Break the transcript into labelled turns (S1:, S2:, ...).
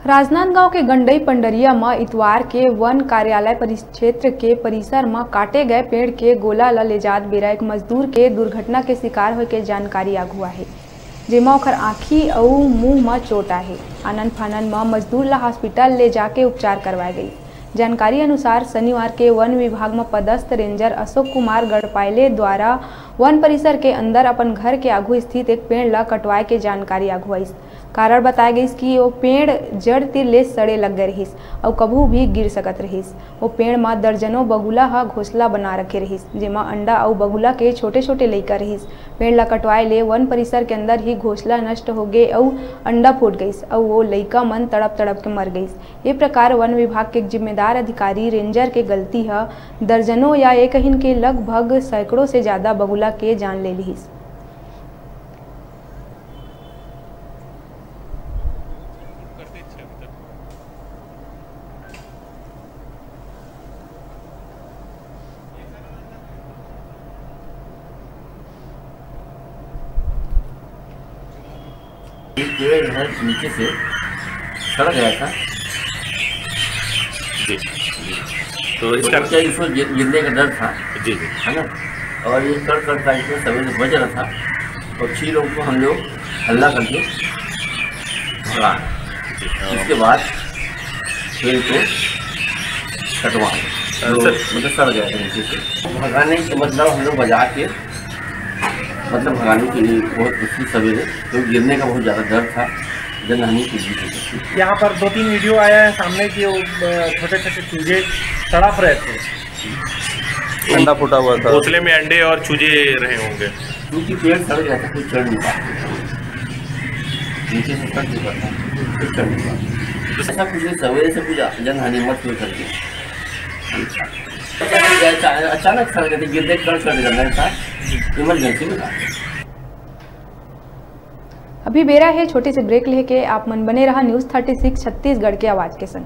S1: राजनांदगांव के गंडई पंडरिया में इतवार के वन कार्यालय परिक्षेत्र के परिसर में काटे गए पेड़ के गोला ल ले जात बेरा एक मजदूर के दुर्घटना के शिकार होए के जानकारी आगू आहे, जेमा ओकर आँखी अउ मुंह में चोट आहे। आनन फानन में मजदूर ला हॉस्पिटल ले जाके उपचार करवाए गई। जानकारी अनुसार शनिवार के वन विभाग में पदस्थ रेंजर अशोक कुमार गढ़पाले द्वारा वन परिसर के अंदर अपन घर के आगू स्थित एक पेड़ ला कटवाए के जानकारी आगू आई। कारण बताया गई कि वो पेड़ जड़ तीर ले सड़े लग गए रहीस और कभू भी गिर सकत रहीस। वो पेड़ में दर्जनों बगुला हा घोंसला बना रखे रहीस, जेमा अंडा और बगुला के छोटे छोटे लइका रहीस। पेड़ ला कटवाए ले वन परिसर के अंदर ही घोंसला नष्ट हो गए और अंडा फूट गईस और वो लइका मन तड़प तड़प के मर गईस। ये प्रकार वन विभाग के जिम्मेदार अधिकारी रेंजर के गलती है दर्जनों या एक हिन के लगभग सैकड़ों से ज्यादा बगुला के जान ले लीस।
S2: एक पेड़ है नीचे से सड़ गया था
S3: जी। तो इसका
S2: क्या इसमें गिरने का डर था
S3: जी जी
S2: है ना। और ये कर इसमें सवेरे बज रहा था और 6 लोगों को हम लोग हल्ला करके भगा। इसके बाद पेड़ को कटवा मतलब सड़ गया था नीचे से। भगाने के मतलब हम लोग बजा के मतलब भगाने के लिए बहुत मुश्किल सवेरे तो गिरने का बहुत ज़्यादा डर था, जनहानि की भी।
S4: यहाँ पर 2-3 वीडियो आया है सामने कि वो छोटे छोटे चूजे तड़प रहे थे,
S3: अंडा फूटा हुआ था,
S5: घोंसले में अंडे और चूजे रहे होंगे
S2: क्योंकि पेड़ सड़ गया था, कुछ चढ़ नहीं पाता, नीचे से सड़ चुका था, कुछ चढ़ नहीं पाता। ऐसा कुछ नहीं, सवेरे से कुछ जनहानि मत हो करके अचानक सड़ गए थे, गिरने कर करना था, इमरजेंसी में था।
S1: अभी बेरा है छोटे से ब्रेक लेके आप मन बने रहा न्यूज़ 36 छत्तीसगढ़ के आवाज के संग।